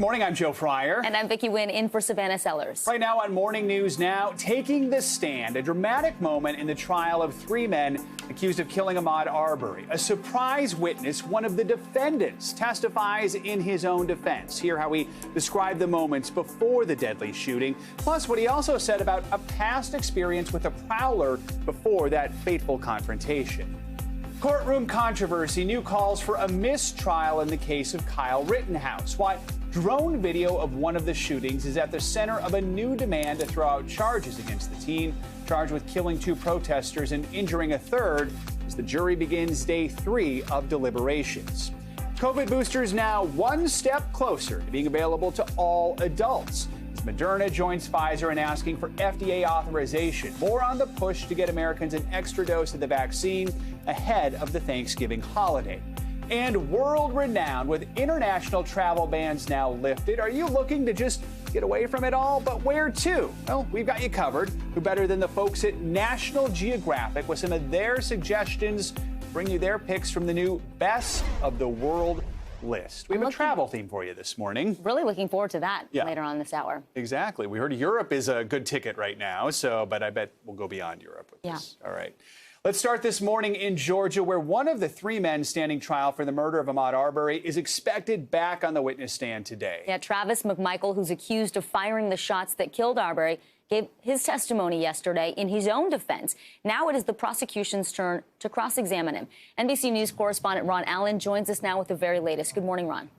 morning, I'm Joe Fryer. And I'm Vicki Wynn in for Savannah Sellers. Right now on Morning News Now, taking the stand, a dramatic moment in the trial of three men accused of killing Ahmaud Arbery. A surprise witness, one of the defendants, testifies in his own defense. Hear how he described the moments before the deadly shooting, plus what he also said about a past experience with a prowler before that fateful confrontation. Courtroom controversy, new calls for a mistrial in the case of Kyle Rittenhouse. Why drone video of one of the shootings is at the center of a new demand to throw out charges against the teen, charged with killing two protesters and injuring a third, as the jury begins day 3 of deliberations. COVID boosters now one step closer to being available to all adults. Moderna joins Pfizer in asking for FDA authorization. More on the push to get Americans an extra dose of the vaccine ahead of the Thanksgiving holiday. And world-renowned with international travel bans now lifted. Are you looking to just get away from it all? But where to? Well, we've got you covered. Who better than the folks at National Geographic with some of their suggestions, bring you their picks from the new Best of the World list. We have a travel theme for you this morning. Really looking forward to that later on this hour. Exactly. We heard Europe is a good ticket right now, but I bet we'll go beyond Europe with this. All right. Let's start this morning in Georgia, where one of the three men standing trial for the murder of Ahmaud Arbery is expected back on the witness stand today. Yeah, Travis McMichael, who's accused of firing the shots that killed Arbery, gave his testimony yesterday in his own defense. Now it is the prosecution's turn to cross-examine him. NBC News correspondent Ron Allen joins us now with the very latest. Good morning, Ron.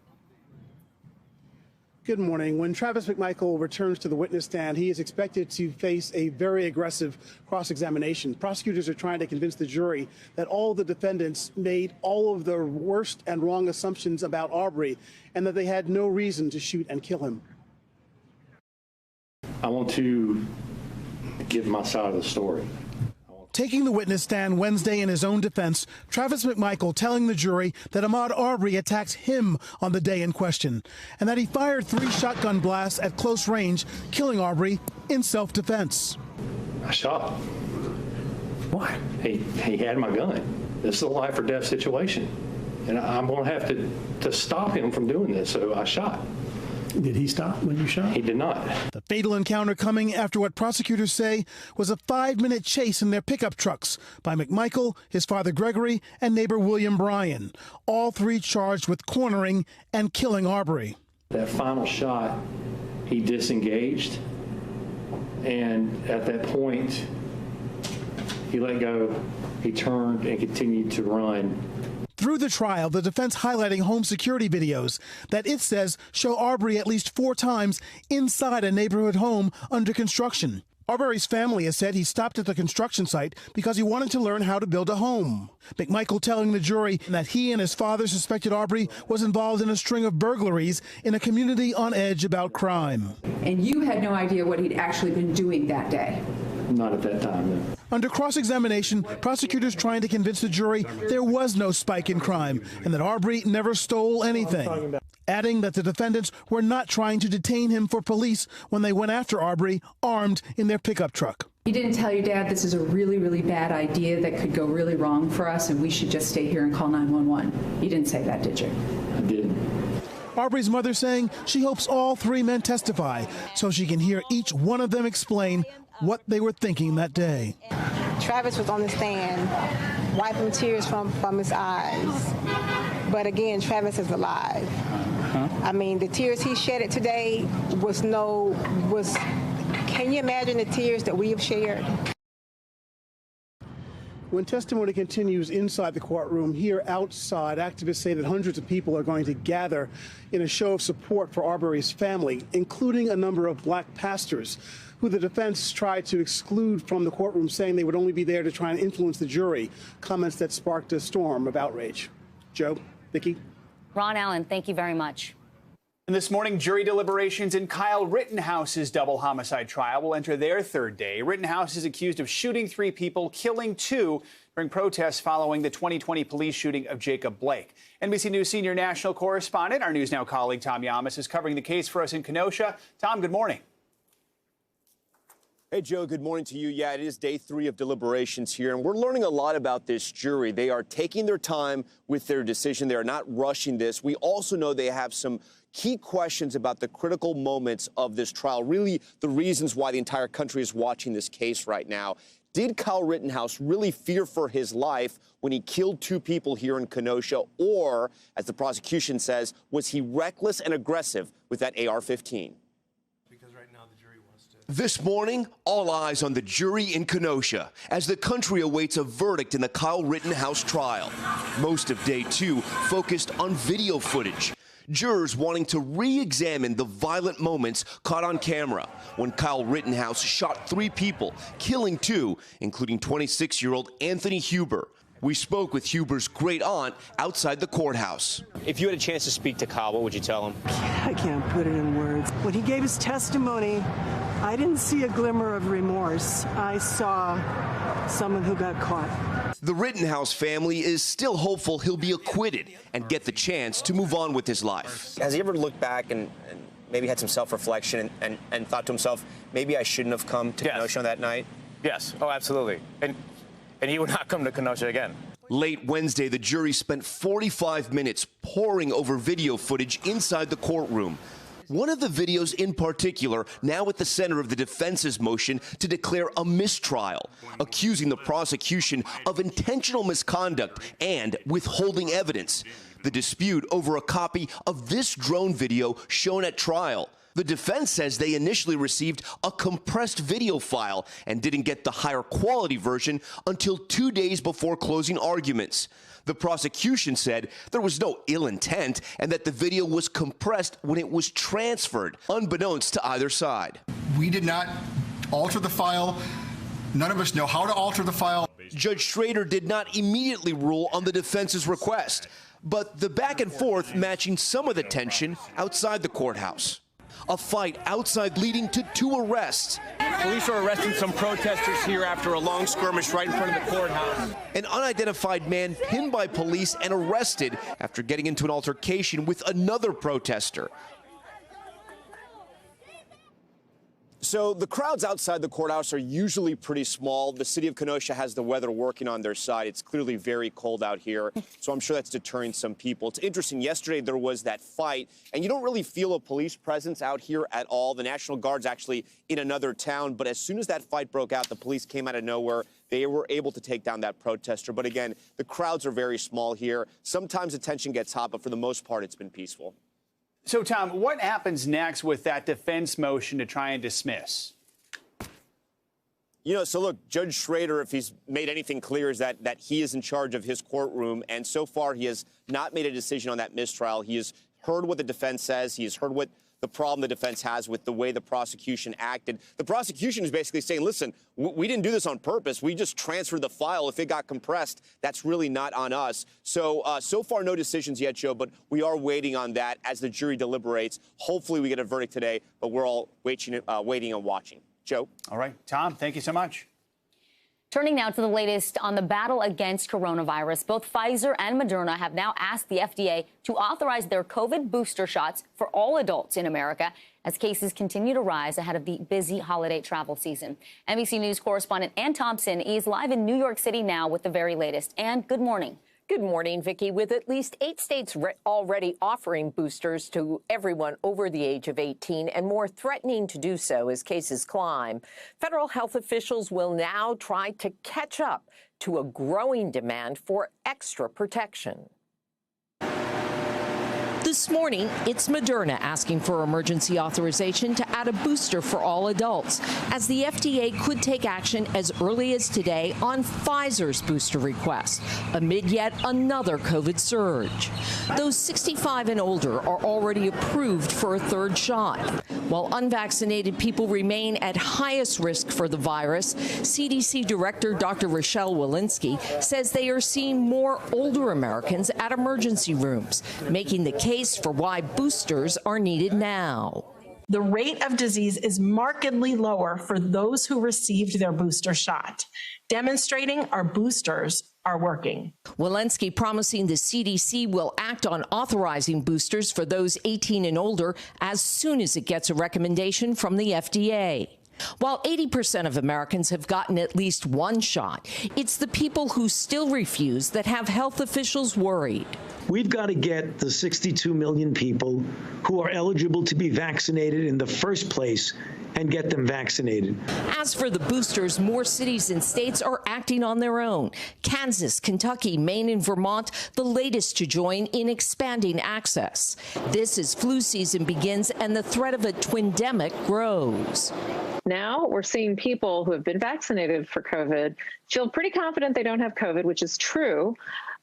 Good morning. When Travis McMichael returns to the witness stand, he is expected to face a very aggressive cross-examination. Prosecutors are trying to convince the jury that all the defendants made all of the worst and wrong assumptions about Arbery and that they had no reason to shoot and kill him. I want to give my side of the story. Taking the witness stand Wednesday in his own defense, Travis McMichael telling the jury that Ahmaud Arbery attacked him on the day in question and that he fired 3 shotgun blasts at close range, killing Arbery in self-defense. I shot. Why? He had my gun. This is a life or death situation, and I'm going to have to stop him from doing this, so I shot. Did he stop when you shot? He did not. The fatal encounter coming after what prosecutors say was a 5-minute chase in their pickup trucks by McMichael, his father Gregory, and neighbor William Bryan, all 3 charged with cornering and killing Arbery. That final shot, he disengaged, and at that point, he let go, he turned and continued to run. Through the trial, the defense highlighting home security videos that it says show Arbery at least 4 times inside a neighborhood home under construction. Arbery's family has said he stopped at the construction site because he wanted to learn how to build a home. McMichael telling the jury that he and his father suspected Arbery was involved in a string of burglaries in a community on edge about crime. And you had no idea what he'd actually been doing that day? Not at that time, no. Under cross-examination, prosecutors trying to convince the jury there was no spike in crime and that Arbery never stole anything, adding that the defendants were not trying to detain him for police when they went after Arbery armed in their pickup truck. You didn't tell your dad this is a really, really bad idea that could go really wrong for us and we should just stay here and call 911. You didn't say that, did you? I did. Arbery's mother saying she hopes all 3 men testify so she can hear each one of them explain what they were thinking that day. Travis was on the stand, wiping tears from his eyes. But again, Travis is alive. I mean, the tears he shedded today can you imagine the tears that we have shared? When testimony continues inside the courtroom, here outside, activists say that hundreds of people are going to gather in a show of support for Arbery's family, including a number of black pastors who the defense tried to exclude from the courtroom, saying they would only be there to try and influence the jury, comments that sparked a storm of outrage. Joe, Vicki. Ron Allen, thank you very much. And this morning, jury deliberations in Kyle Rittenhouse's double homicide trial will enter their 3rd day. Rittenhouse is accused of shooting 3 people, killing 2 during protests following the 2020 police shooting of Jacob Blake. NBC News senior national correspondent, our News Now colleague Tom Yamas, is covering the case for us in Kenosha. Tom, good morning. Hey, Joe, good morning to you. Yeah, it is day 3 of deliberations here, and we're learning a lot about this jury. They are taking their time with their decision. They are not rushing this. We also know they have some key questions about the critical moments of this trial, really the reasons why the entire country is watching this case right now. Did Kyle Rittenhouse really fear for his life when he killed 2 people here in Kenosha? Or, as the prosecution says, was he reckless and aggressive with that AR-15? This morning, all eyes on the jury in Kenosha as the country awaits a verdict in the Kyle Rittenhouse trial. Most of day 2 focused on video footage. Jurors wanting to re-examine the violent moments caught on camera when Kyle Rittenhouse shot 3 people, killing 2, including 26-year-old Anthony Huber. We spoke with Huber's great aunt outside the courthouse. If you had a chance to speak to Kyle, what would you tell him? I can't put it in words. When he gave his testimony, I didn't see a glimmer of remorse. I saw someone who got caught. The Rittenhouse family is still hopeful he'll be acquitted and get the chance to move on with his life. Has he ever looked back and maybe had some self-reflection and thought to himself, maybe I shouldn't have come to Kenosha on that night? Yes. Oh, absolutely. And he would not come to Kenosha again. Late Wednesday, the jury spent 45 minutes poring over video footage inside the courtroom. One of the videos in particular now at the center of the defense's motion to declare a mistrial, accusing the prosecution of intentional misconduct and withholding evidence. The dispute over a copy of this drone video shown at trial. The defense says they initially received a compressed video file and didn't get the higher quality version until 2 days before closing arguments. The prosecution said there was no ill intent and that the video was compressed when it was transferred, unbeknownst to either side. We did not alter the file. None of us know how to alter the file. Judge Schrader did not immediately rule on the defense's request, but the back and forth matching some of the tension outside the courthouse. A fight outside leading to 2 arrests. Police are arresting some protesters here after a long skirmish right in front of the courthouse. An unidentified man pinned by police and arrested after getting into an altercation with another protester. So the crowds outside the courthouse are usually pretty small. The city of Kenosha has the weather working on their side. It's clearly very cold out here, so I'm sure that's deterring some people. It's interesting, yesterday there was that fight, and you don't really feel a police presence out here at all. The National Guard's actually in another town, but as soon as that fight broke out, the police came out of nowhere. They were able to take down that protester. But again, the crowds are very small here. Sometimes the tension gets hot, but for the most part, it's been peaceful. So, Tom, what happens next with that defense motion to try and dismiss? You know, so look, Judge Schrader, if he's made anything clear, is that he is in charge of his courtroom. And so far, he has not made a decision on that mistrial. He has heard what the defense says. He has heard what the problem the defense has with the way the prosecution acted. The prosecution is basically saying, listen, we didn't do this on purpose. We just transferred the file. If it got compressed, that's really not on us. So, so far, no decisions yet, Joe, but we are waiting on that as the jury deliberates. Hopefully we get a verdict today, but we're all waiting and watching. Joe? All right. Tom, thank you so much. Turning now to the latest on the battle against coronavirus. Both Pfizer and Moderna have now asked the FDA to authorize their COVID booster shots for all adults in America as cases continue to rise ahead of the busy holiday travel season. NBC News correspondent Ann Thompson is live in New York City now with the very latest. Ann, good morning. Good morning, Vicki. With at least 8 states already offering boosters to everyone over the age of 18 and more threatening to do so as cases climb, federal health officials will now try to catch up to a growing demand for extra protection. This morning, it's Moderna asking for emergency authorization to add a booster for all adults, as the FDA could take action as early as today on Pfizer's booster request, amid yet another COVID surge. Those 65 and older are already approved for a 3rd shot. While unvaccinated people remain at highest risk for the virus, CDC Director Dr. Rochelle Walensky says they are seeing more older Americans at emergency rooms, making the case for why boosters are needed now. The rate of disease is markedly lower for those who received their booster shot, demonstrating our boosters are working. Walensky promising the CDC will act on authorizing boosters for those 18 and older as soon as it gets a recommendation from the FDA. While 80% of Americans have gotten at least one shot, it's the people who still refuse that have health officials worried. We've got to get the 62 million people who are eligible to be vaccinated in the first place and get them vaccinated. As for the boosters, more cities and states are acting on their own. Kansas, Kentucky, Maine, and Vermont, the latest to join in expanding access. This as flu season begins and the threat of a twindemic grows. Now we're seeing people who have been vaccinated for COVID feel pretty confident they don't have COVID, which is true.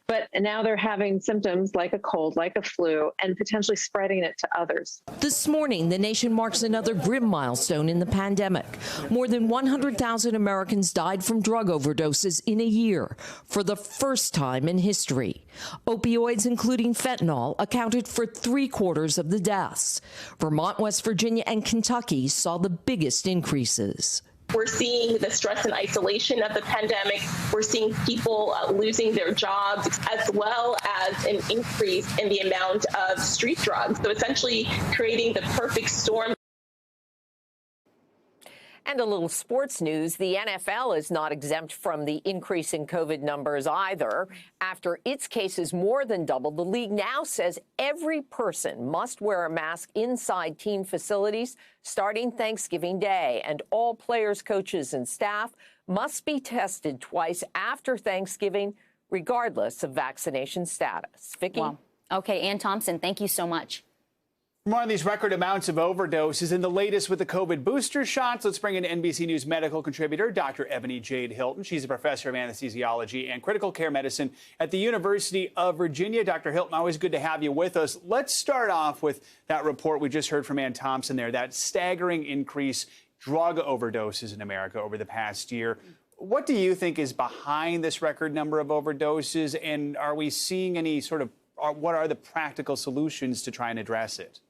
But now they're having symptoms like a cold, like a flu, and potentially spreading it to others. This morning, the nation marks another grim milestone in the pandemic. More than 100,000 Americans died from drug overdoses in a year for the first time in history. Opioids, including fentanyl, accounted for 3/4 of the deaths. Vermont, West Virginia, and Kentucky saw the biggest increases. We're seeing the stress and isolation of the pandemic. We're seeing people losing their jobs, as well as an increase in the amount of street drugs. So essentially creating the perfect storm. And a little sports news. The NFL is not exempt from the increase in COVID numbers either. After its cases more than doubled, the league now says every person must wear a mask inside team facilities starting Thanksgiving Day. And all players, coaches, and staff must be tested twice after Thanksgiving, regardless of vaccination status. Vicki? Wow. Okay, Ann Thompson, thank you so much. More on these record amounts of overdoses and the latest with the COVID booster shots. Let's bring in NBC News medical contributor, Dr. Ebony Hilton. She's a professor of anesthesiology and critical care medicine at the University of Virginia. Dr. Hilton, always good to have you with us. Let's start off with that report we just heard from Ann Thompson there, that staggering increase drug overdoses in America over the past year. What do you think is behind this record number of overdoses? And are we seeing any sort of, what are the practical solutions to try and address it?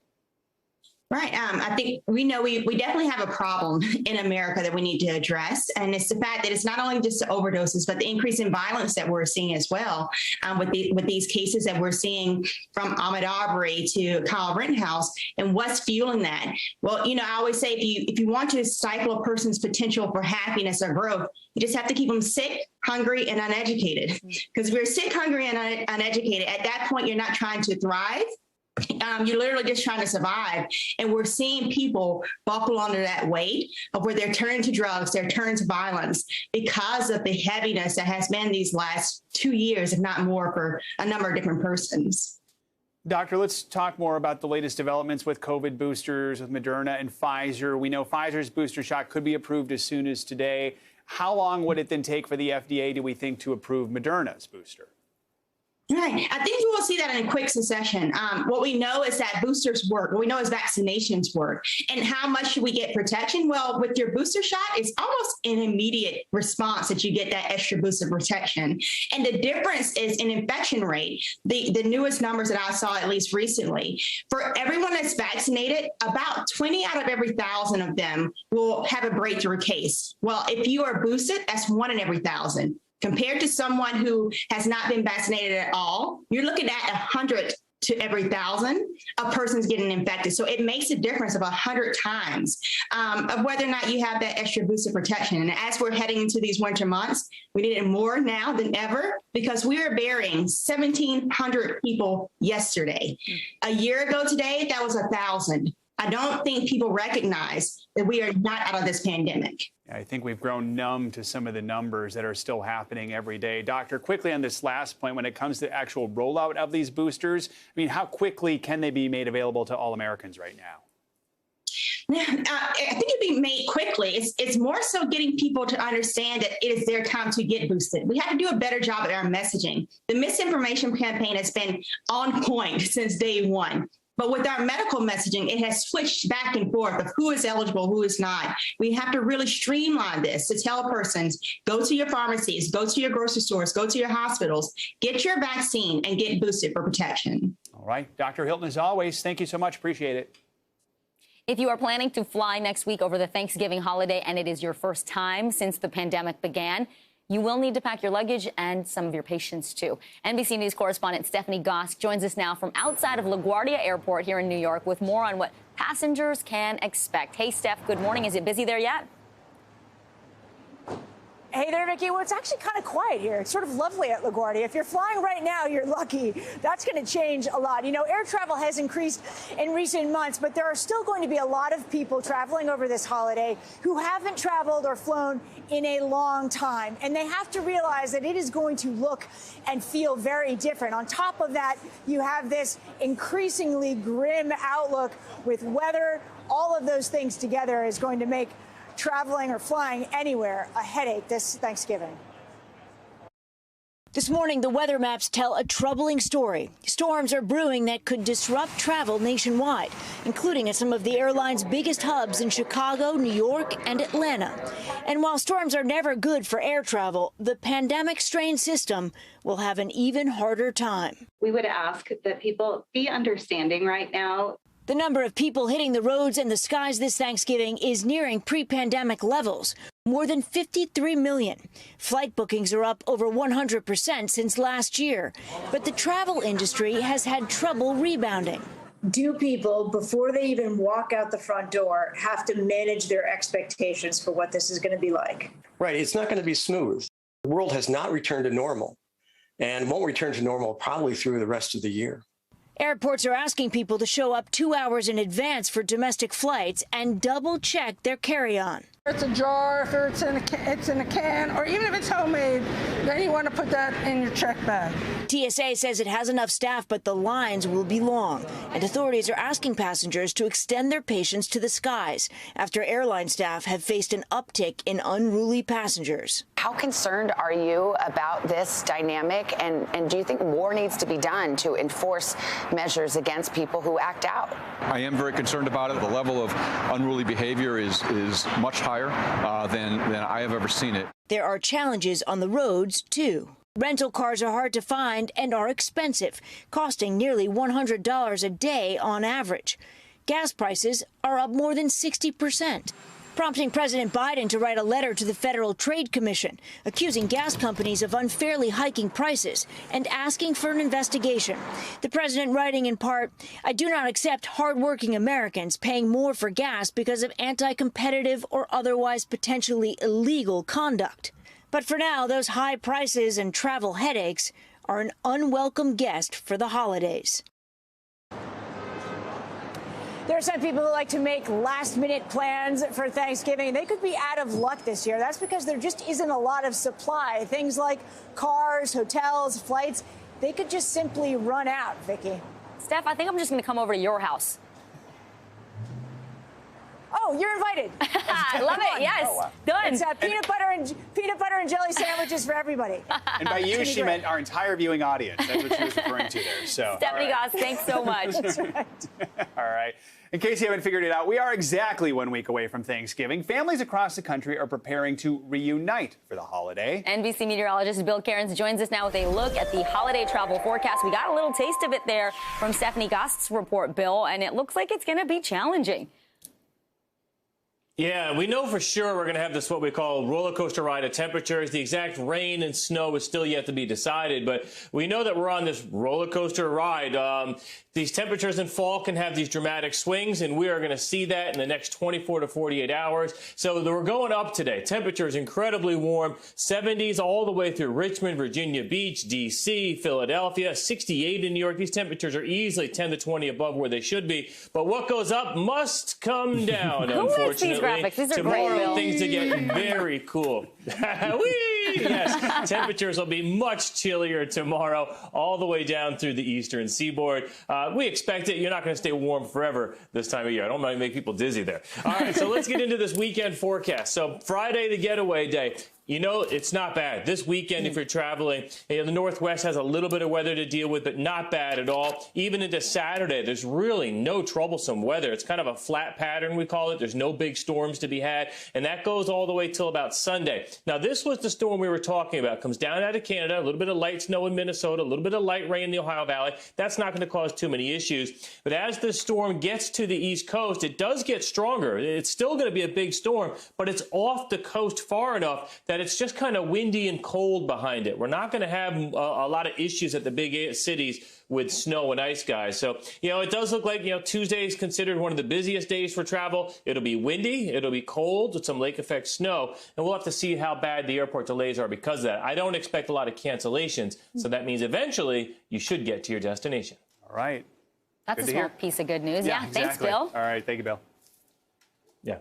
Right. I think we know we definitely have a problem in America that we need to address. And it's the fact that it's not only just the overdoses, but the increase in violence that we're seeing as well with these cases that we're seeing from Ahmaud Arbery to Kyle Rittenhouse. And what's fueling that? Well, you know, I always say if you want to stifle a person's potential for happiness or growth, you just have to keep them sick, hungry, and uneducated. Because if you're sick, hungry, and uneducated, at that point, you're not trying to thrive. You're literally just trying to survive. And we're seeing people buckle under that weight of where they're turning to drugs, they're turning to violence because of the heaviness that has been these last 2 years, if not more, for a number of different persons. Doctor, let's talk more about the latest developments with COVID boosters with Moderna and Pfizer. We know Pfizer's booster shot could be approved as soon as today. How long would it then take for the FDA, do we think, to approve Moderna's booster? Right. I think we will see that in a quick succession. What we know is that boosters work. What we know is vaccinations work. And how much should we get protection? Well, with your booster shot, it's almost an immediate response that you get that extra boost of protection. And the difference is in infection rate. The newest numbers that I saw, at least recently, for everyone that's vaccinated, about 20 out of every 1,000 of them will have a breakthrough case. Well, if you are boosted, that's 1 in every 1,000. Compared to someone who has not been vaccinated at all, you're looking at 100 to every 1,000 of persons getting infected. So it makes a difference of 100 times of whether or not you have that extra boost of protection. And as we're heading into these winter months, we need it more now than ever because we are burying 1,700 people yesterday. A year ago today, that was 1,000. I don't think people recognize that we are not out of this pandemic. I think we've grown numb to some of the numbers that are still happening every day. Doctor, quickly on this last point, when it comes to actual rollout of these boosters, I mean, how quickly can they be made available to all Americans right now? I think it'd be made quickly. It's more so getting people to understand that it is their time to get boosted. We have to do a better job at our messaging. The misinformation campaign has been on point since day one. But with our medical messaging, it has switched back and forth of who is eligible, who is not. We have to really streamline this to tell persons, go to your pharmacies, go to your grocery stores, go to your hospitals, get your vaccine and get boosted for protection. All right. Dr. Hilton, as always, thank you so much. Appreciate it. If you are planning to fly next week over the Thanksgiving holiday and it is your first time since the pandemic began, you will need to pack your luggage and some of your patients, too. NBC News correspondent Stephanie Gosk joins us now from outside of LaGuardia Airport here in New York with more on what passengers can expect. Hey, Steph, good morning. Is it busy there yet? Hey there, Vicki. Well, it's actually kind of quiet here. It's sort of lovely at LaGuardia. If you're flying right now, you're lucky. That's going to change a lot. You know, air travel has increased in recent months, but there are still going to be a lot of people traveling over this holiday who haven't traveled or flown in a long time. And they have to realize that it is going to look and feel very different. On top of that, you have this increasingly grim outlook with weather. All of those things together is going to make traveling or flying anywhere a headache this Thanksgiving. This morning, the weather maps tell a troubling story. Storms are brewing that could disrupt travel nationwide, including at some of the airline's biggest hubs in Chicago, New York, and Atlanta. And while storms are never good for air travel, the pandemic-strained system will have an even harder time. We would ask that people be understanding right now. The number of people hitting the roads and the skies this Thanksgiving is nearing pre-pandemic levels, more than 53 million. Flight bookings are up over 100% since last year, but the travel industry has had trouble rebounding. Do people, before they even walk out the front door, have to manage their expectations for what this is going to be like? Right. It's not going to be smooth. The world has not returned to normal and won't return to normal probably through the rest of the year. Airports are asking people to show up 2 hours in advance for domestic flights and double-check their carry-on. If it's a jar, if it's in a can, or even if it's homemade, then you want to put that in your check bag. TSA says it has enough staff, but the lines will be long, and authorities are asking passengers to extend their patience to the skies after airline staff have faced an uptick in unruly passengers. How concerned are you about this dynamic, and do you think more needs to be done to enforce measures against people who act out? I am very concerned about it. The level of unruly behavior is much higher than I have ever seen it. There are challenges on the roads, too. Rental cars are hard to find and are expensive, costing nearly $100 a day on average. Gas prices are up more than 60%. Prompting President Biden to write a letter to the Federal Trade Commission, accusing gas companies of unfairly hiking prices and asking for an investigation. The president writing in part, "I do not accept hardworking Americans paying more for gas because of anti-competitive or otherwise potentially illegal conduct." But for now, those high prices and travel headaches are an unwelcome guest for the holidays. There are some people who like to make last-minute plans for Thanksgiving. They could be out of luck this year. That's because there just isn't a lot of supply. Things like cars, hotels, flights, they could just simply run out, Vicki. Steph, I think I'm just going to come over to your house. Oh, you're invited. I love it. Yes. Oh, wow. Done. It's peanut butter and jelly sandwiches for everybody. And by you, she meant our entire viewing audience. That's what she was referring to there. So, Stephanie Goss, thanks so much. That's right. All right. In case you haven't figured it out, we are exactly 1 week away from Thanksgiving. Families across the country are preparing to reunite for the holiday. NBC meteorologist Bill Cairns joins us now with a look at the holiday travel forecast. We got a little taste of it there from Stephanie Goss's report, Bill, and it looks like it's going to be challenging. Yeah, we know for sure we're going to have this what we call roller coaster ride of temperatures. The exact rain and snow is still yet to be decided, but we know that we're on this roller coaster ride. These temperatures in fall can have these dramatic swings, and we are going to see that in the next 24 to 48 hours. So we're going up today. Temperatures incredibly warm, 70s all the way through Richmond, Virginia Beach, D.C., Philadelphia, 68 in New York. These temperatures are easily 10 to 20 above where they should be. But what goes up must come down, unfortunately. These are Tomorrow, great, Bill. things to get very cool. Whee! Yes, temperatures will be much chillier tomorrow, all the way down through the eastern seaboard. We expect it. You're not going to stay warm forever this time of year. I don't want to make people dizzy there. All right, so let's get into this weekend forecast. So Friday, the getaway day. You know, it's not bad. This weekend, if you're traveling, the Northwest has a little bit of weather to deal with, but not bad at all. Even into Saturday, there's really no troublesome weather. It's kind of a flat pattern, we call it. There's no big storms to be had, and that goes all the way till about Sunday. Now, this was the storm storm we were talking about comes down out of Canada, a little bit of light snow in Minnesota, a little bit of light rain in the Ohio Valley, that's not going to cause too many issues. But as the storm gets to the East Coast, it does get stronger. It's still going to be a big storm, but it's off the coast far enough that it's just kind of windy and cold behind it. We're not going to have a lot of issues at the big cities with snow and ice, guys. So, it does look like, Tuesday is considered one of the busiest days for travel. It'll be windy, it'll be cold with some lake effect snow, and we'll have to see how bad the airport delays are because of that. I don't expect a lot of cancellations, so that means eventually you should get to your destination. All right. That's a small piece of good news. Yeah, exactly. Thanks, Bill. All right, thank you, Bill. Yeah.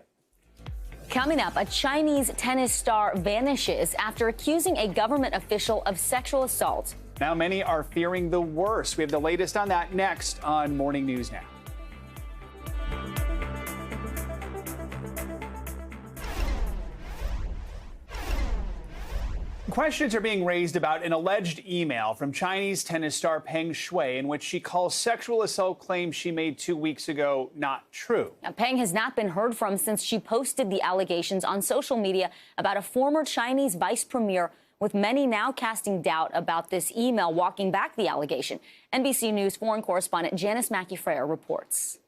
Coming up, a Chinese tennis star vanishes after accusing a government official of sexual assault. Now many are fearing the worst. We have the latest on that next on Morning News Now. Questions are being raised about an alleged email from Chinese tennis star Peng Shuai in which she calls sexual assault claims she made 2 weeks ago not true. Now, Peng has not been heard from since she posted the allegations on social media about a former Chinese vice premier, with many now casting doubt about this email walking back the allegation. NBC News foreign correspondent Janice Mackey-Freyer reports.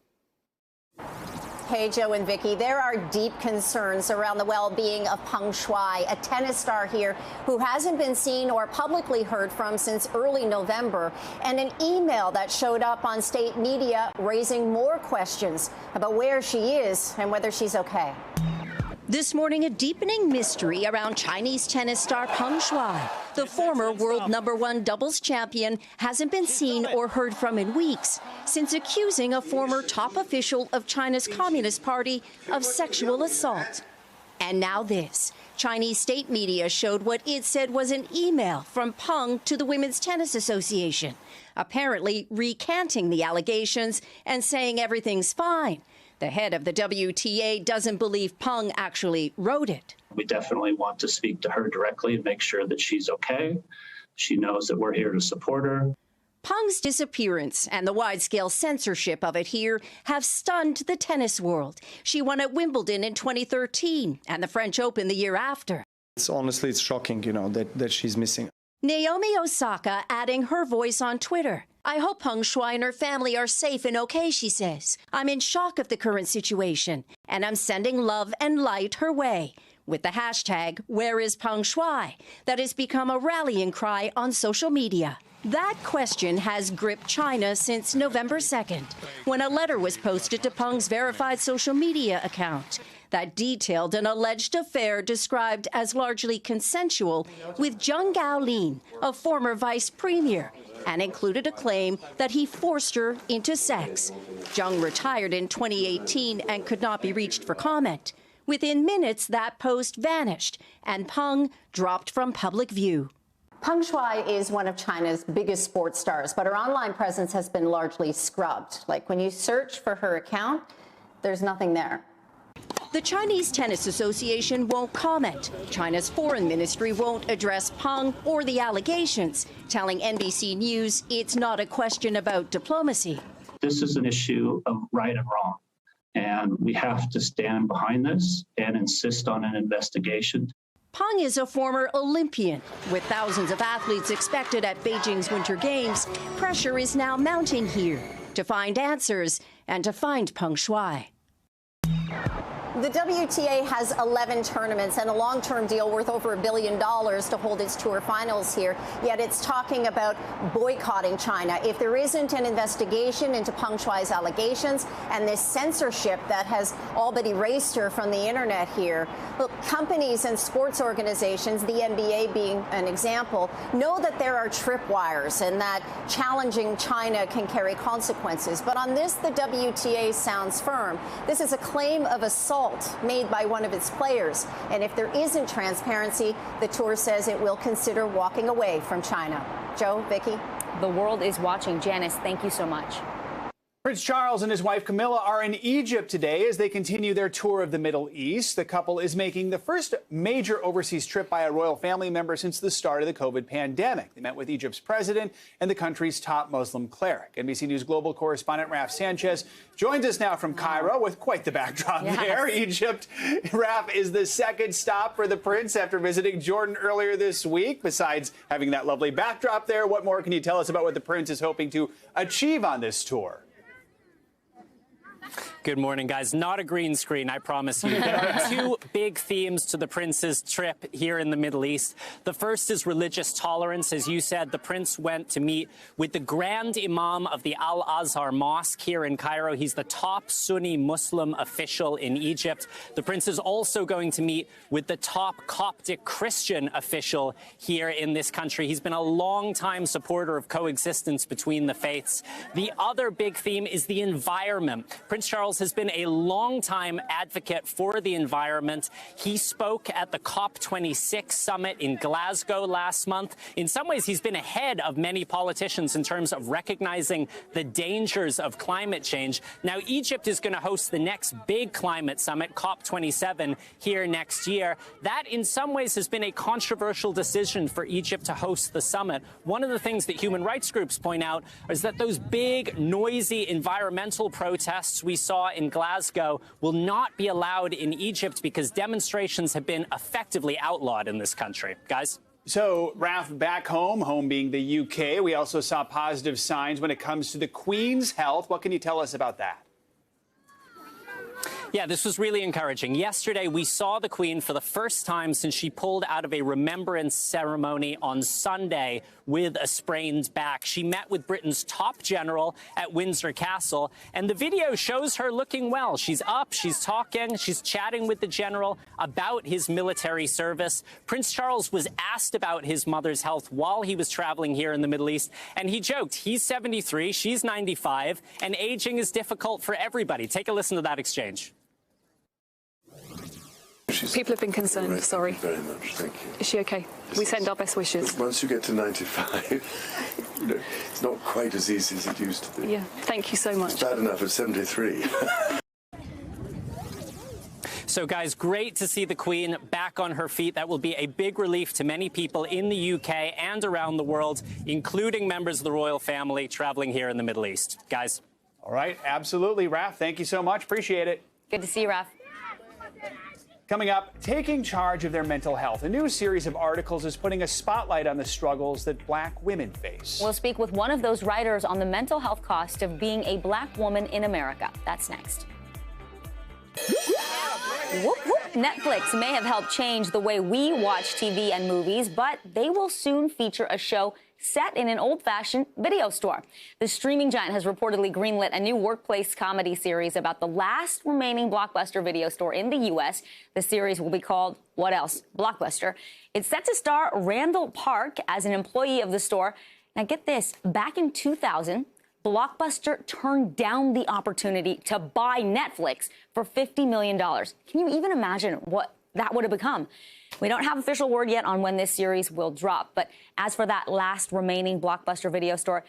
Hey, Joe and Vicky, there are deep concerns around the well-being of Peng Shuai, a tennis star here who hasn't been seen or publicly heard from since early November, and an email that showed up on state media raising more questions about where she is and whether she's okay. This morning, a deepening mystery around Chinese tennis star Peng Shuai. The former world #1 doubles champion hasn't been seen or heard from in weeks since accusing a former top official of China's Communist Party of sexual assault. And now this. Chinese state media showed what it said was an email from Peng to the Women's Tennis Association, apparently recanting the allegations and saying everything's fine. The head of the WTA doesn't believe Peng actually wrote it. We definitely want to speak to her directly and make sure that she's okay. She knows that we're here to support her. Peng's disappearance and the wide-scale censorship of it here have stunned the tennis world. She won at Wimbledon in 2013 and the French Open the year after. It's shocking, that she's missing. Naomi Osaka adding her voice on Twitter. I hope Peng Shuai and her family are safe and okay, she says. I'm in shock of the current situation, and I'm sending love and light her way. With the hashtag, Where is Peng Shuai? That has become a rallying cry on social media. That question has gripped China since November 2nd, when a letter was posted to Peng's verified social media account that detailed an alleged affair described as largely consensual with Zheng Gaolin, a former vice premier, and included a claim that he forced her into sex. Zheng retired in 2018 and could not be reached for comment. Within minutes, that post vanished, and Peng dropped from public view. Peng Shuai is one of China's biggest sports stars, but her online presence has been largely scrubbed. Like when you search for her account, there's nothing there. The Chinese Tennis Association won't comment. China's foreign ministry won't address Peng or the allegations, telling NBC News it's not a question about diplomacy. This is an issue of right and wrong, and we have to stand behind this and insist on an investigation. Peng is a former Olympian. With thousands of athletes expected at Beijing's Winter Games, pressure is now mounting here to find answers and to find Peng Shuai. The WTA has 11 tournaments and a long-term deal worth over $1 billion to hold its tour finals here, yet it's talking about boycotting China if there isn't an investigation into Peng Shuai's allegations and this censorship that has all but erased her from the internet here. Look, companies and sports organizations, the NBA being an example, know that there are tripwires and that challenging China can carry consequences. But on this, the WTA sounds firm. This is a claim of assault made by one of its players. And if there isn't transparency, the tour says it will consider walking away from China. Joe, Vicky? The world is watching. Janice, thank you so much. Prince Charles and his wife Camilla are in Egypt today as they continue their tour of the Middle East. The couple is making the first major overseas trip by a royal family member since the start of the COVID pandemic. They met with Egypt's president and the country's top Muslim cleric. NBC News global correspondent Raf Sanchez joins us now from Cairo with quite the backdrop there. Egypt, Raf, is the second stop for the prince after visiting Jordan earlier this week. Besides having that lovely backdrop there, what more can you tell us about what the prince is hoping to achieve on this tour? Good morning, guys. Not a green screen, I promise you. There are two big themes to the prince's trip here in the Middle East. The first is religious tolerance. As you said, the prince went to meet with the Grand Imam of the Al-Azhar Mosque here in Cairo. He's the top Sunni Muslim official in Egypt. The prince is also going to meet with the top Coptic Christian official here in this country. He's been a long-time supporter of coexistence between the faiths. The other big theme is the environment. Prince Charles has been a long-time advocate for the environment. He spoke at the COP26 summit in Glasgow last month. In some ways, he's been ahead of many politicians in terms of recognizing the dangers of climate change. Now, Egypt is going to host the next big climate summit, COP27, here next year. That, in some ways, has been a controversial decision for Egypt to host the summit. One of the things that human rights groups point out is that those big, noisy environmental protests we saw in Glasgow will not be allowed in Egypt because demonstrations have been effectively outlawed in this country. Guys? So, Raf, back home being the UK, we also saw positive signs when it comes to the Queen's health. What can you tell us about that? Yeah, this was really encouraging. Yesterday, we saw the Queen for the first time since she pulled out of a remembrance ceremony on Sunday with a sprained back. She met with Britain's top general at Windsor Castle, and the video shows her looking well. She's up, she's talking, she's chatting with the general about his military service. Prince Charles was asked about his mother's health while he was traveling here in the Middle East, and he joked, he's 73, she's 95, and aging is difficult for everybody. Take a listen to that exchange. People have been concerned, right, sorry. Thank you very much, thank you. Is she okay? We send our best wishes. Once you get to 95, it's not quite as easy as it used to be. Yeah, thank you so much. It's bad enough at 73. So, guys, great to see the Queen back on her feet. That will be a big relief to many people in the UK and around the world, including members of the royal family traveling here in the Middle East. Guys? All right, absolutely. Raf, thank you so much. Appreciate it. Good to see you, Raf. Coming up, taking charge of their mental health. A new series of articles is putting a spotlight on the struggles that black women face. We'll speak with one of those writers on the mental health cost of being a black woman in America. That's next. Whoop, whoop. Netflix may have helped change the way we watch TV and movies, but they will soon feature a show set in an old-fashioned video store. The streaming giant has reportedly greenlit a new workplace comedy series about the last remaining Blockbuster video store in the U.S. The series will be called, what else? Blockbuster. It's set to star Randall Park as an employee of the store. Now get this, back in 2000, Blockbuster turned down the opportunity to buy Netflix for $50 million. Can you even imagine what that would have become? We don't have official word yet on when this series will drop, but as for that last remaining Blockbuster video store,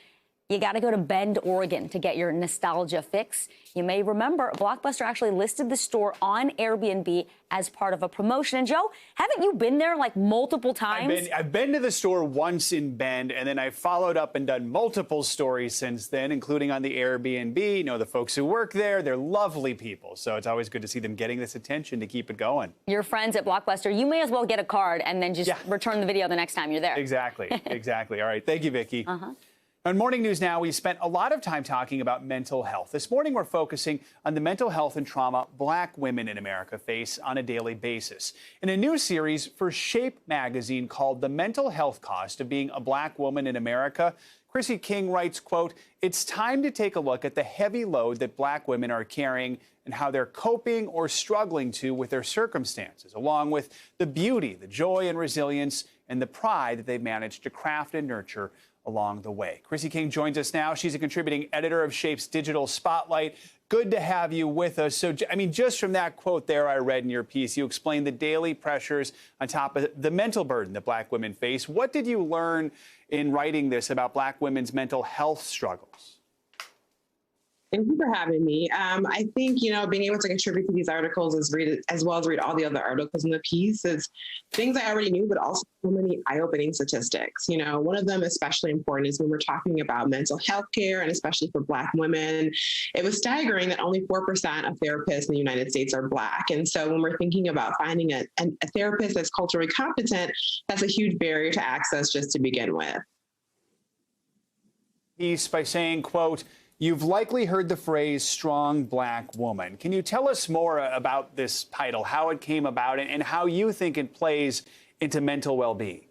you got to go to Bend, Oregon to get your nostalgia fix. You may remember Blockbuster actually listed the store on Airbnb as part of a promotion. And Joe, haven't you been there like multiple times? I've been to the store once in Bend, and then I followed up and done multiple stories since then, including on the Airbnb. You know, the folks who work there, they're lovely people. So it's always good to see them getting this attention to keep it going. Your friends at Blockbuster, you may as well get a card and then just return the video the next time you're there. Exactly. Exactly. All right. Thank you, Vicki. On Morning News Now, we spent a lot of time talking about mental health. This morning, we're focusing on the mental health and trauma black women in America face on a daily basis. In a new series for Shape magazine called The Mental Health Cost of Being a Black Woman in America, Chrissy King writes, quote, "It's time to take a look at the heavy load that black women are carrying and how they're coping or struggling with their circumstances, along with the beauty, the joy and resilience, and the pride that they've managed to craft and nurture along the way." Chrissy King joins us now. She's a contributing editor of Shape's Digital Spotlight. Good to have you with us. So, I mean, just from that quote there I read in your piece, you explained the daily pressures on top of the mental burden that black women face. What did you learn in writing this about black women's mental health struggles? Thank you for having me. I think, being able to contribute to these articles as well as read all the other articles in the piece is things I already knew, but also so many eye-opening statistics. One of them especially important is when we're talking about mental health care, and especially for Black women. It was staggering that only 4% of therapists in the United States are Black. And so when we're thinking about finding a therapist that's culturally competent, that's a huge barrier to access just to begin with. Piece by saying, quote, "You've likely heard the phrase strong Black woman." Can you tell us more about this title, how it came about, and how you think it plays into mental well-being?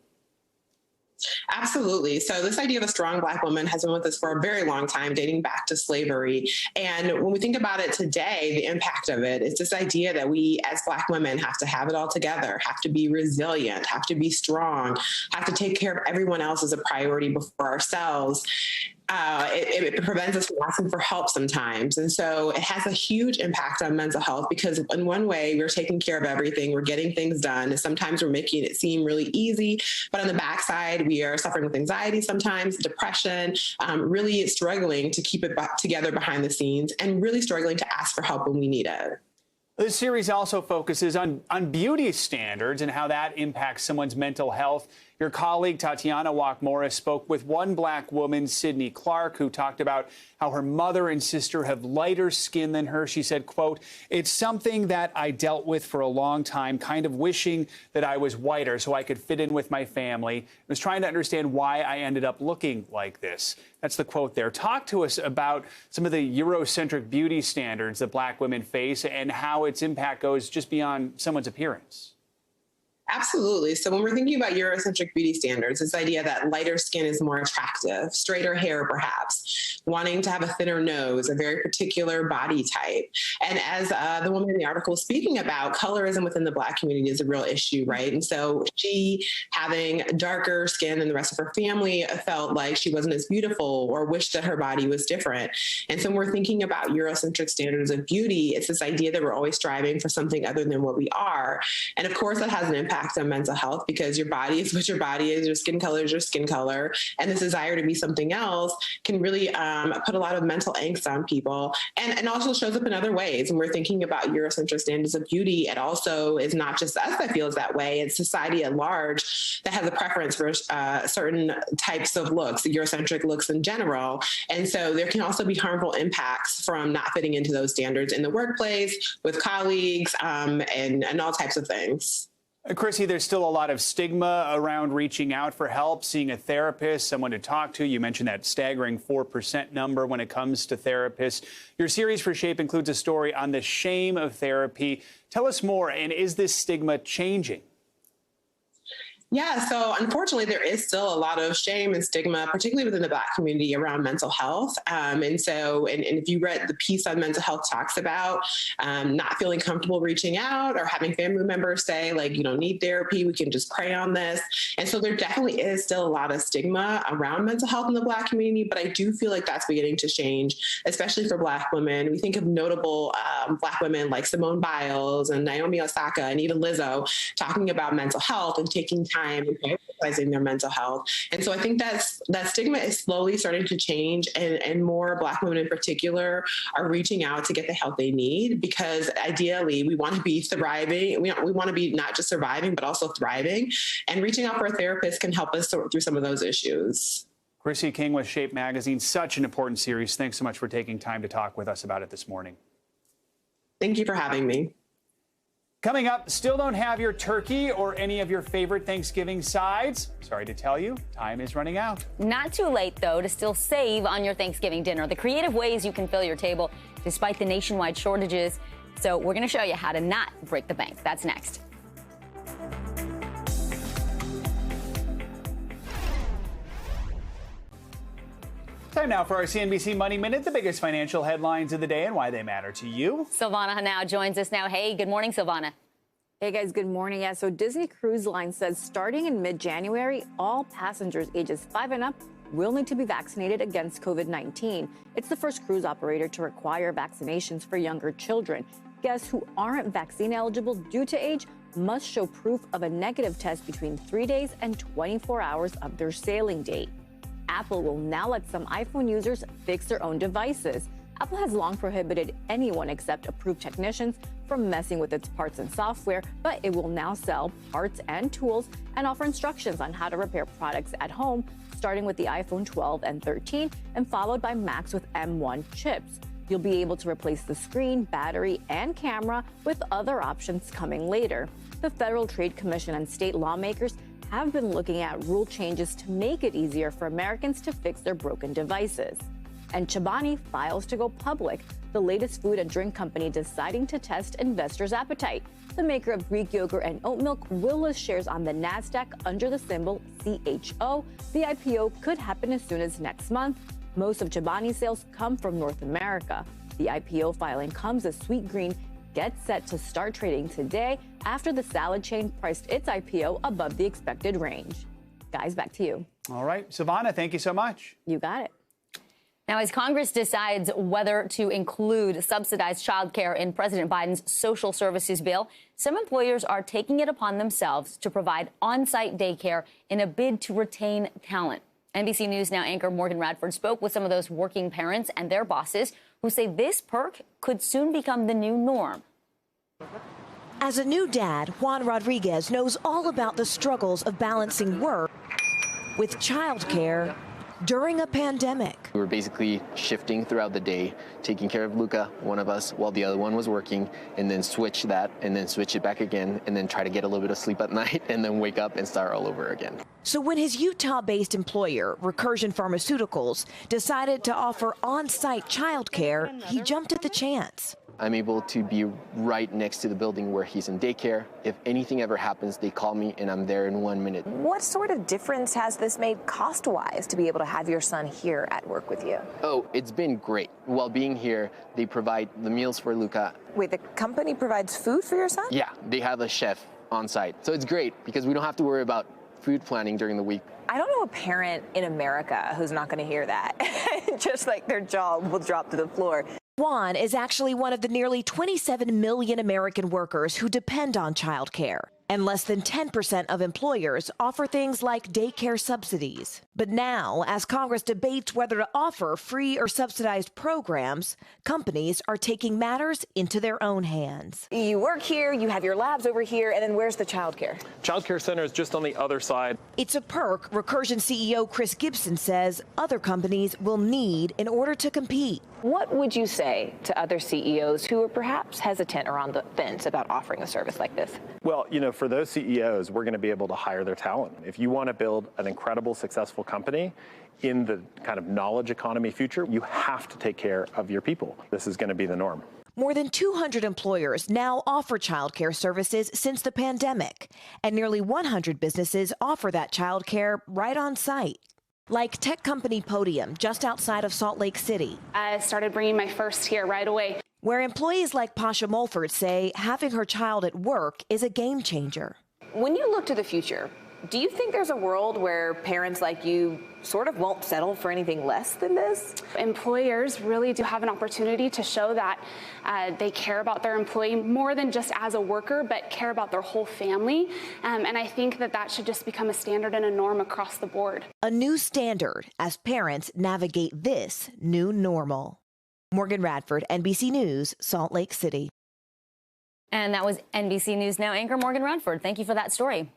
Absolutely. So this idea of a strong Black woman has been with us for a very long time, dating back to slavery. And when we think about it today, the impact of it is this idea that we as Black women have to have it all together, have to be resilient, have to be strong, have to take care of everyone else as a priority before ourselves. It prevents us from asking for help sometimes. And so it has a huge impact on mental health because in one way, we're taking care of everything. We're getting things done. And sometimes we're making it seem really easy. But on the backside, we are suffering with anxiety sometimes, depression, really struggling to keep it together behind the scenes and really struggling to ask for help when we need it. This series also focuses on beauty standards and how that impacts someone's mental health. Your colleague, Tatiana Walk-Morris, spoke with one Black woman, Sydney Clark, who talked about how her mother and sister have lighter skin than her. She said, quote, "It's something that I dealt with for a long time, kind of wishing that I was whiter so I could fit in with my family. I was trying to understand why I ended up looking like this." That's the quote there. Talk to us about some of the Eurocentric beauty standards that Black women face and how its impact goes just beyond someone's appearance. Absolutely. So when we're thinking about Eurocentric beauty standards, this idea that lighter skin is more attractive, straighter hair perhaps, wanting to have a thinner nose, a very particular body type. And as the woman in the article was speaking about, colorism within the Black community is a real issue, right? And so she, having darker skin than the rest of her family, felt like she wasn't as beautiful or wished that her body was different. And so when we're thinking about Eurocentric standards of beauty, it's this idea that we're always striving for something other than what we are. And of course, that has an impact on mental health because your body is what your body is, your skin color is your skin color. And this desire to be something else can really put a lot of mental angst on people and also shows up in other ways. When we're thinking about Eurocentric standards of beauty, it also is not just us that feels that way. It's society at large that has a preference for certain types of looks, the Eurocentric looks in general. And so there can also be harmful impacts from not fitting into those standards in the workplace, with colleagues, and all types of things. Chrissy, there's still a lot of stigma around reaching out for help, seeing a therapist, someone to talk to. You mentioned that staggering 4% number when it comes to therapists. Your series for Shape includes a story on the shame of therapy. Tell us more, and is this stigma changing? Yeah, so unfortunately, there is still a lot of shame and stigma, particularly within the Black community around mental health. And if you read the piece on mental health talks about not feeling comfortable reaching out or having family members say, like, you don't need therapy, we can just pray on this. And so there definitely is still a lot of stigma around mental health in the Black community, but I do feel like that's beginning to change, especially for Black women. We think of notable Black women like Simone Biles and Naomi Osaka and even Lizzo talking about mental health and taking time and prioritizing their mental health. And so I think that stigma is slowly starting to change, and more Black women in particular are reaching out to get the help they need, because ideally we want to be thriving. We want to be not just surviving, but also thriving. And reaching out for a therapist can help us sort through some of those issues. Chrissy King with Shape Magazine, such an important series. Thanks so much for taking time to talk with us about it this morning. Thank you for having me. Coming up, still don't have your turkey or any of your favorite Thanksgiving sides? Sorry to tell you, time is running out. Not too late, though, to still save on your Thanksgiving dinner. The creative ways you can fill your table despite the nationwide shortages. So we're going to show you how to not break the bank. That's next. Time now for our CNBC Money Minute, the biggest financial headlines of the day and why they matter to you. Silvana Hanau joins us now. Hey, good morning, Silvana. Hey, guys, good morning. Yeah, so Disney Cruise Line says starting in mid-January, all passengers ages 5 and up will need to be vaccinated against COVID-19. It's the first cruise operator to require vaccinations for younger children. Guests who aren't vaccine eligible due to age must show proof of a negative test between 3 days and 24 hours of their sailing date. Apple will now let some iPhone users fix their own devices. Apple has long prohibited anyone except approved technicians from messing with its parts and software, but it will now sell parts and tools and offer instructions on how to repair products at home, starting with the iPhone 12 and 13 and followed by Macs with M1 chips. You'll be able to replace the screen, battery, and camera with other options coming later. The Federal Trade Commission and state lawmakers have been looking at rule changes to make it easier for Americans to fix their broken devices. And Chobani files to go public, the latest food and drink company deciding to test investors' appetite. The maker of Greek yogurt and oat milk will list shares on the NASDAQ under the symbol CHO. The IPO could happen as soon as next month. Most of Chobani's sales come from North America. The IPO filing comes as Sweetgreen gets set to start trading today after the salad chain priced its IPO above the expected range. Guys, back to you. All right, Savannah, thank you so much. You got it. Now, as Congress decides whether to include subsidized childcare in President Biden's social services bill, some employers are taking it upon themselves to provide on-site daycare in a bid to retain talent. NBC News Now anchor Morgan Radford spoke with some of those working parents and their bosses who say this perk could soon become the new norm. As a new dad, Juan Rodriguez knows all about the struggles of balancing work with childcare during a pandemic. We were basically shifting throughout the day, taking care of Luca, one of us, while the other one was working, and then switch that, and then switch it back again, and then try to get a little bit of sleep at night, and then wake up and start all over again. So when his Utah-based employer, Recursion Pharmaceuticals, decided to offer on-site childcare, he jumped at the chance. I'm able to be right next to the building where he's in daycare. If anything ever happens, they call me and I'm there in 1 minute. What sort of difference has this made cost-wise to be able to have your son here at work with you? Oh, it's been great. While being here, they provide the meals for Luca. Wait, the company provides food for your son? Yeah, they have a chef on site. So it's great because we don't have to worry about food planning during the week. I don't know a parent in America who's not going to hear that. Just like their jaw will drop to the floor. Juan is actually one of the nearly 27 million American workers who depend on childcare, and less than 10% of employers offer things like daycare subsidies. But now, as Congress debates whether to offer free or subsidized programs, companies are taking matters into their own hands. You work here, you have your labs over here, and then where's the childcare? Childcare center is just on the other side. It's a perk Recursion CEO Chris Gibson says other companies will need in order to compete. What would you say to other CEOs who are perhaps hesitant or on the fence about offering a service like this? Well, for those CEOs, we're going to be able to hire their talent. If you want to build an incredible, successful company in the kind of knowledge economy future, you have to take care of your people. This is going to be the norm. More than 200 employers now offer childcare services since the pandemic, and nearly 100 businesses offer that childcare right on site. Like tech company Podium, just outside of Salt Lake City. I started bringing my first here right away. Where employees like Pasha Mulford say having her child at work is a game changer. When you look to the future, do you think there's a world where parents like you sort of won't settle for anything less than this? Employers really do have an opportunity to show that they care about their employee more than just as a worker, but care about their whole family. And I think that should just become a standard and a norm across the board. A new standard as parents navigate this new normal. Morgan Radford, NBC News, Salt Lake City. And that was NBC News Now anchor Morgan Radford. Thank you for that story.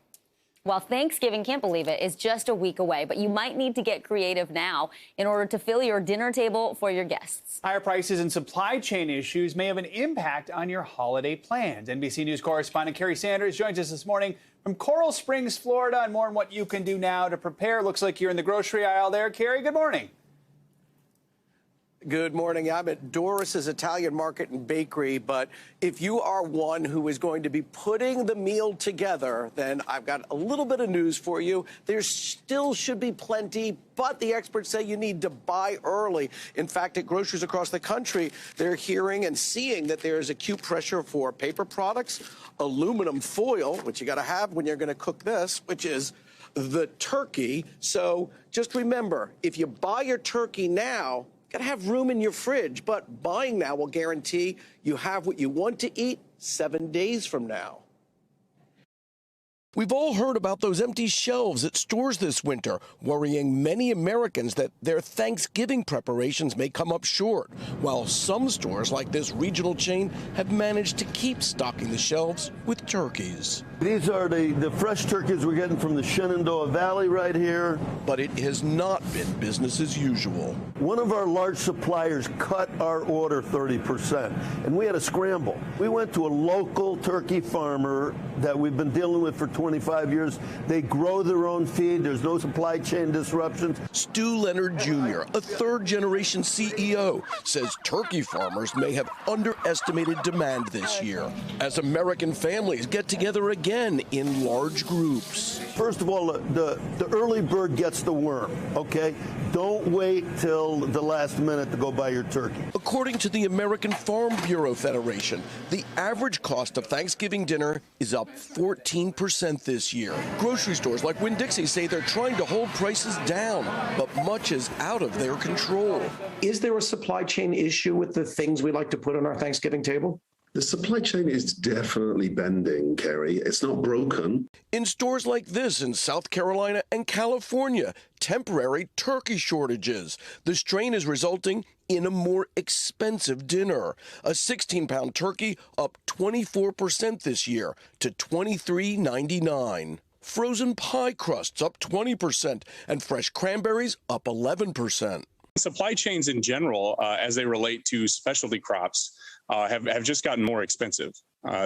Well, Thanksgiving, can't believe it, is just a week away, but you might need to get creative now in order to fill your dinner table for your guests. Higher prices and supply chain issues may have an impact on your holiday plans. NBC News correspondent Carrie Sanders joins us this morning from Coral Springs, Florida, and more on what you can do now to prepare. Looks like you're in the grocery aisle there. Carrie, good morning. Good morning. I'm at Doris's Italian Market and Bakery, but if you are one who is going to be putting the meal together, then I've got a little bit of news for you. There still should be plenty, but the experts say you need to buy early. In fact, at groceries across the country, they're hearing and seeing that there is acute pressure for paper products, aluminum foil, which you got to have when you're going to cook this, which is the turkey. So just remember, if you buy your turkey now, got to have room in your fridge, but buying now will guarantee you have what you want to eat 7 days from now. We've all heard about those empty shelves at stores this winter, worrying many Americans that their Thanksgiving preparations may come up short, while some stores like this regional chain have managed to keep stocking the shelves with turkeys. These are the fresh turkeys we're getting from the Shenandoah Valley right here. But it has not been business as usual. One of our large suppliers cut our order 30%, and we had a scramble. We went to a local turkey farmer that we've been dealing with for 25 years. They grow their own feed. There's no supply chain disruptions. Stu Leonard Jr., a third-generation CEO, says turkey farmers may have underestimated demand this year as American families get together again in large groups. First of all, the early bird gets the worm, okay? Don't wait till the last minute to go buy your turkey. According to the American Farm Bureau Federation, the average cost of Thanksgiving dinner is up 14% this year. Grocery stores like Winn-Dixie say they're trying to hold prices down, but much is out of their control. Is there a supply chain issue with the things we like to put on our Thanksgiving table? The supply chain is definitely bending, Kerry. It's not broken. In stores like this in South Carolina and California, temporary turkey shortages. The strain is resulting in a more expensive dinner. A 16-pound turkey up 24% this year to $23.99. Frozen pie crusts up 20% and fresh cranberries up 11%. Supply chains in general, as they relate to specialty crops, have just gotten more expensive.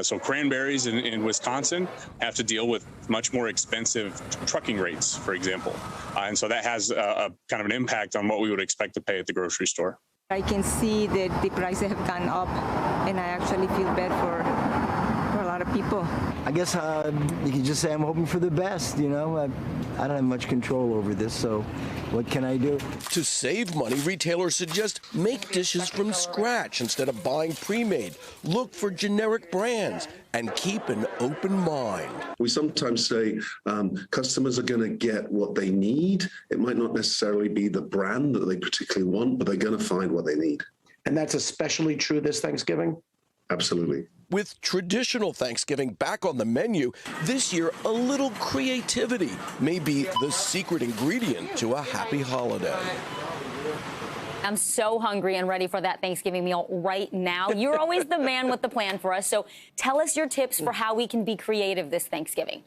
So cranberries in Wisconsin have to deal with much more expensive trucking rates, for example. And so that has a kind of an impact on what we would expect to pay at the grocery store. I can see that the prices have gone up, and I actually feel bad for a lot of people. I guess you can just say I'm hoping for the best, you know. I don't have much control over this, so what can I do? To save money, retailers suggest make dishes from scratch instead of buying pre-made. Look for generic brands and keep an open mind. We sometimes say customers are going to get what they need. It might not necessarily be the brand that they particularly want, but they're going to find what they need. And that's especially true this Thanksgiving? Absolutely. With traditional Thanksgiving back on the menu, this year a little creativity may be the secret ingredient to a happy holiday. I'm so hungry and ready for that Thanksgiving meal right now. You're always the man with the plan for us, so tell us your tips for how we can be creative this Thanksgiving.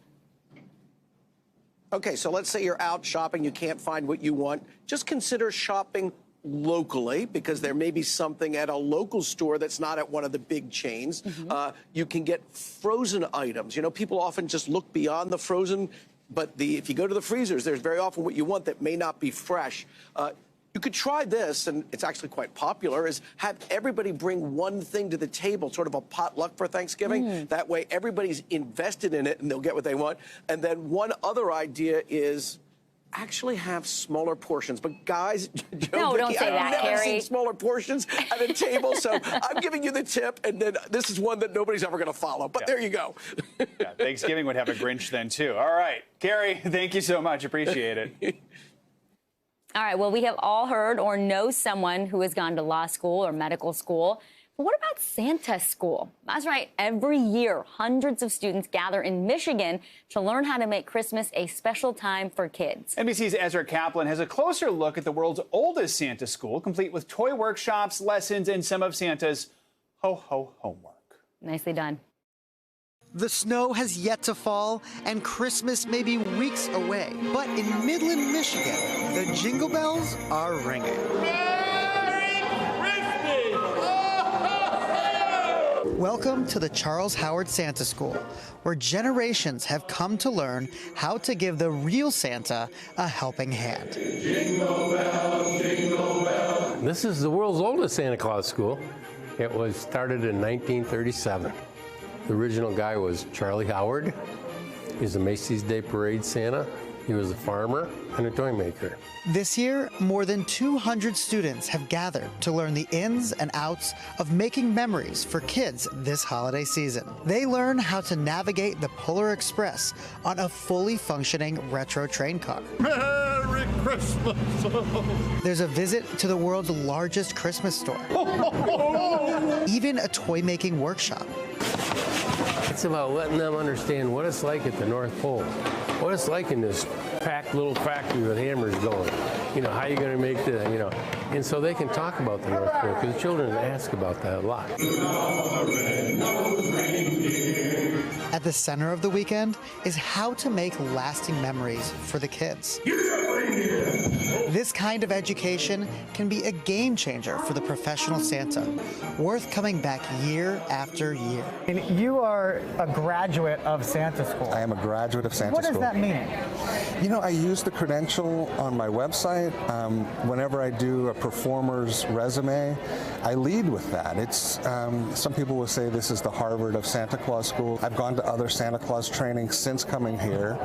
Okay, so let's say you're out shopping, you can't find what you want. Just consider shopping locally, because there may be something at a local store that's not at one of the big chains. You can get frozen items. You know, people often just look beyond the frozen, but if you go to the freezers, there's very often what you want that may not be fresh. You could try this, and it's actually quite popular, is have everybody bring one thing to the table, sort of a potluck for Thanksgiving. That way everybody's invested in it and they'll get what they want. And then one other idea is actually have smaller portions. But guys, No, don't say that, I've never Carrie. seen smaller portions at a table, so I'm giving you the tip, and then this is one that nobody's ever going to follow. But there you go. Yeah, Thanksgiving would have a Grinch then, too. All right. Carrie, thank you so much. Appreciate it. All right, well, we have all heard or know someone who has gone to law school or medical school. But what about Santa School? That's right. Every year, hundreds of students gather in Michigan to learn how to make Christmas a special time for kids. NBC's Ezra Kaplan has a closer look at the world's oldest Santa School, complete with toy workshops, lessons, and some of Santa's ho-ho homework. Nicely done. The snow has yet to fall, and Christmas may be weeks away. But in Midland, Michigan, the jingle bells are ringing. Welcome to the Charles Howard Santa School, where generations have come to learn how to give the real Santa a helping hand. Jingle bells, jingle bells. This is the world's oldest Santa Claus school. It was started in 1937. The original guy was Charlie Howard. He's a Macy's Day Parade Santa. He was a farmer and a toy maker. This year, more than 200 students have gathered to learn the ins and outs of making memories for kids this holiday season. They learn how to navigate the Polar Express on a fully functioning retro train car. Merry Christmas! There's a visit to the world's largest Christmas store. Even a toy-making workshop. It's about letting them understand what it's like at the North Pole, what it's like in this packed little factory with hammers going. How you going to make the, and so they can talk about the North Pole, because the children ask about that a lot. At the center of the weekend is how to make lasting memories for the kids. This kind of education can be a game changer for the professional Santa, worth coming back year after year. And you are a graduate of Santa School. I am a graduate of Santa School. What does that mean? I use the credential on my website. Whenever I do a performer's resume, I lead with that. It's some people will say this is the Harvard of Santa Claus School. I've gone to other Santa Claus training since coming here.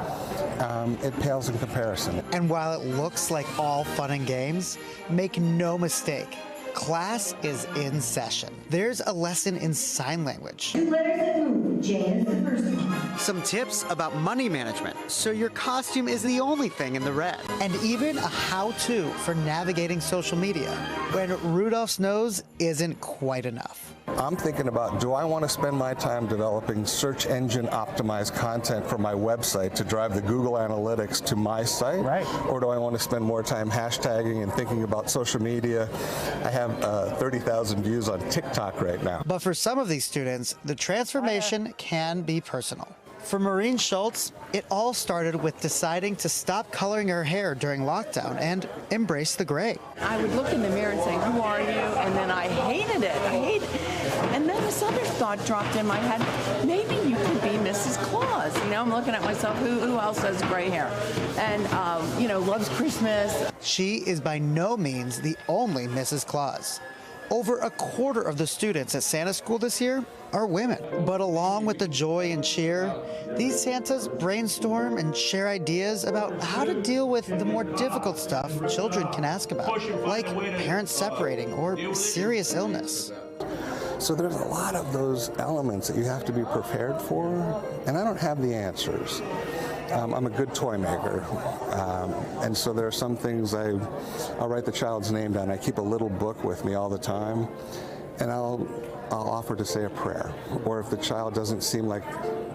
It pales in comparison. And while it looks like all fun and games, make no mistake, class is in session. There's a lesson in sign language. 2 letters that move. J is the first one. Some tips about money management, so your costume is the only thing in the red. And even a how-to for navigating social media, when Rudolph's nose isn't quite enough. I'm thinking about, do I want to spend my time developing search engine optimized content for my website to drive the Google Analytics to my site? Right. Or do I want to spend more time hashtagging and thinking about social media? I have 30,000 views on TikTok right now. But for some of these students, the transformation can be personal. For Maureen Schultz, it all started with deciding to stop coloring her hair during lockdown and embrace the gray. I would look in the mirror and say, who are you? And then I hated it. And then this other thought dropped in my head, maybe you could be Mrs. Claus. I'm looking at myself, who else has gray hair? And, loves Christmas. She is by no means the only Mrs. Claus. Over a quarter of the students at Santa School this year are women. But along with the joy and cheer, these Santas brainstorm and share ideas about how to deal with the more difficult stuff children can ask about, like parents separating or serious illness. So there's a lot of those elements that you have to be prepared for, and I don't have the answers. I'm a good toy maker, and so there are some things I'll write the child's name down. I keep a little book with me all the time, and I'll offer to say a prayer. Or if the child doesn't seem like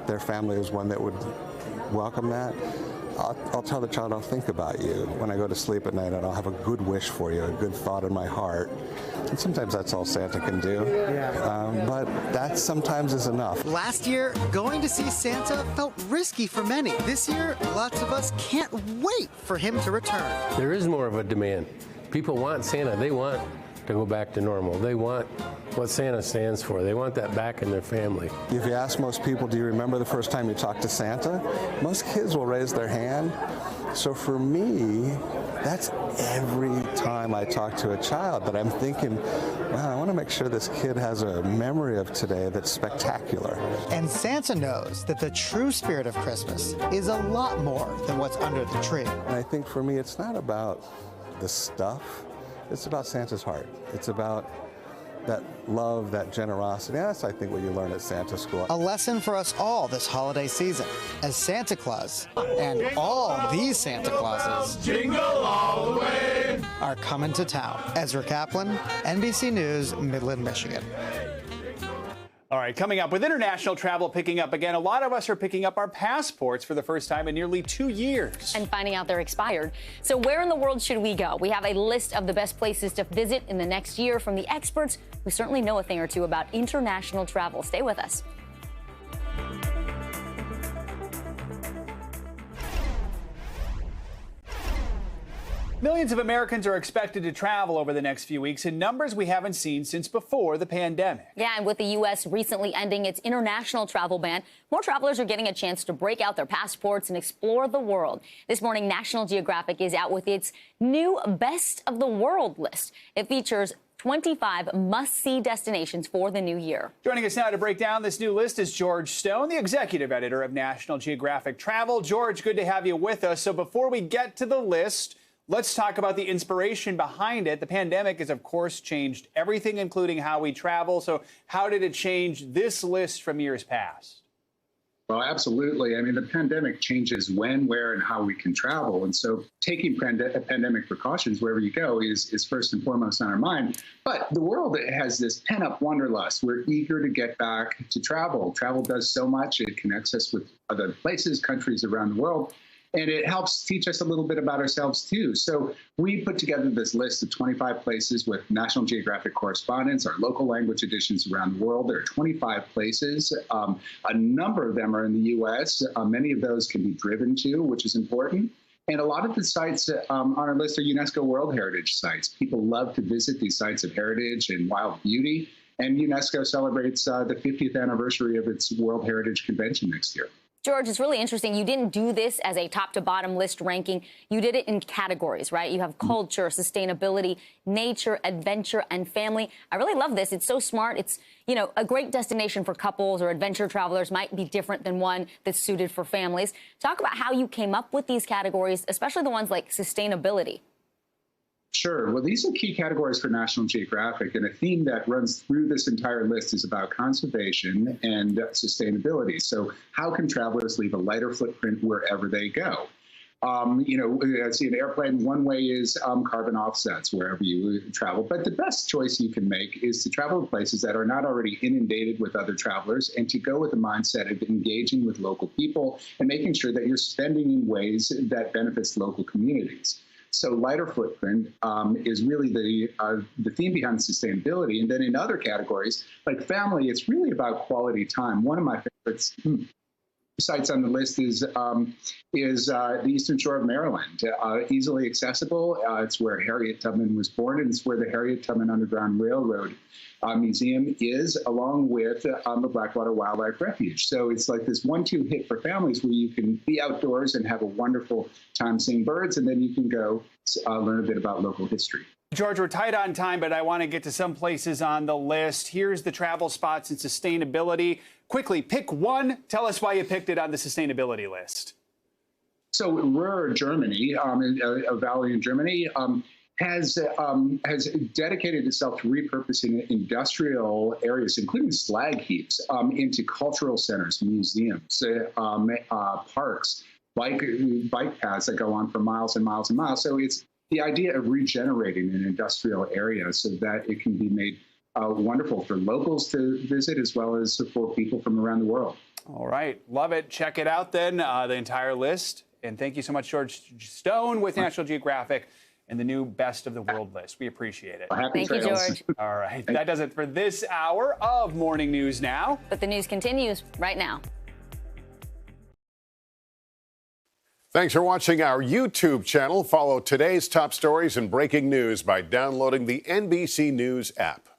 their family is one that would welcome that, I'll tell the child I'll think about you when I go to sleep at night, and I'll have a good wish for you, a good thought in my heart. And sometimes that's all Santa can do, but that sometimes is enough. Last year, going to see Santa felt risky for many. This year, lots of us can't wait for him to return. There is more of a demand. People want Santa. They want to go back to normal. They want what Santa stands for. They want that back in their family. If you ask most people, do you remember the first time you talked to Santa? Most kids will raise their hand. So for me, that's every time I talk to a child that I'm thinking, wow, I want to make sure this kid has a memory of today that's spectacular. And Santa knows that the true spirit of Christmas is a lot more than what's under the tree. And I think for me, it's not about the stuff. It's about Santa's heart. It's about that love, that generosity. That's, I think, what you learn at Santa School. A lesson for us all this holiday season, as Santa Claus and all these Santa Clauses Jingle all the way are coming to town. Ezra Kaplan, NBC News, Midland, Michigan. All right, coming up, with international travel picking up again, a lot of us are picking up our passports for the first time in nearly 2 years. And finding out they're expired. So where in the world should we go? We have a list of the best places to visit in the next year from the experts who certainly know a thing or two about international travel. Stay with us. Millions of Americans are expected to travel over the next few weeks in numbers we haven't seen since before the pandemic. Yeah, and with the U.S. recently ending its international travel ban, more travelers are getting a chance to break out their passports and explore the world. This morning, National Geographic is out with its new Best of the World list. It features 25 must-see destinations for the new year. Joining us now to break down this new list is George Stone, the executive editor of National Geographic Travel. George, good to have you with us. So before we get to the list, let's talk about the inspiration behind it. The pandemic has, of course, changed everything, including how we travel. So how did it change this list from years past? Well, absolutely. I mean, the pandemic changes when, where, and how we can travel. And so taking pandemic precautions wherever you go is first and foremost on our mind. But the world has this pent-up wanderlust. We're eager to get back to travel. Travel does so much. It connects us with other places, countries around the world. And it helps teach us a little bit about ourselves, too. So we put together this list of 25 places with National Geographic correspondents, our local language editions around the world. There are 25 places. A number of them are in the U.S. Many of those can be driven to, which is important. And a lot of the sites on our list are UNESCO World Heritage sites. People love to visit these sites of heritage and wild beauty. And UNESCO celebrates the 50th anniversary of its World Heritage Convention next year. George, it's really interesting. You didn't do this as a top-to-bottom list ranking. You did it in categories, right? You have culture, sustainability, nature, adventure, and family. I really love this. It's so smart. It's, you know, a great destination for couples or adventure travelers might be different than one that's suited for families. Talk about how you came up with these categories, especially the ones like sustainability. Sure. Well, these are key categories for National Geographic, and a theme that runs through this entire list is about conservation and sustainability. So how can travelers leave a lighter footprint wherever they go? You know, I see an airplane, one way is carbon offsets wherever you travel. But the best choice you can make is to travel to places that are not already inundated with other travelers and to go with a mindset of engaging with local people and making sure that you're spending in ways that benefits local communities. So lighter footprint is really the theme behind sustainability. And then in other categories, like family, it's really about quality time. One of my favorites sites on the list is the Eastern Shore of Maryland. Easily accessible. It's where Harriet Tubman was born, and it's where the Harriet Tubman Underground Railroad Museum is, along with the Blackwater Wildlife Refuge. So it's like this 1-2 hit for families where you can be outdoors and have a wonderful time seeing birds, and then you can go learn a bit about local history. George, we're tight on time, but I want to get to some places on the list. Here's the travel spots and sustainability. Quickly, pick one. Tell us why you picked it on the sustainability list. So Ruhr, Germany, a valley in Germany, has dedicated itself to repurposing industrial areas, including slag heaps, into cultural centers, museums, parks, bike paths that go on for miles and miles and miles. So it's the idea of regenerating an industrial area so that it can be made wonderful for locals to visit as well as for people from around the world. All right. Love it. Check it out then, the entire list. And thank you so much, George Stone with National Geographic and the new Best of the World list. We appreciate it. Thank you, George. All right. That does it for this hour of Morning News Now. But the news continues right now. Thanks for watching our YouTube channel. Follow today's top stories and breaking news by downloading the NBC News app.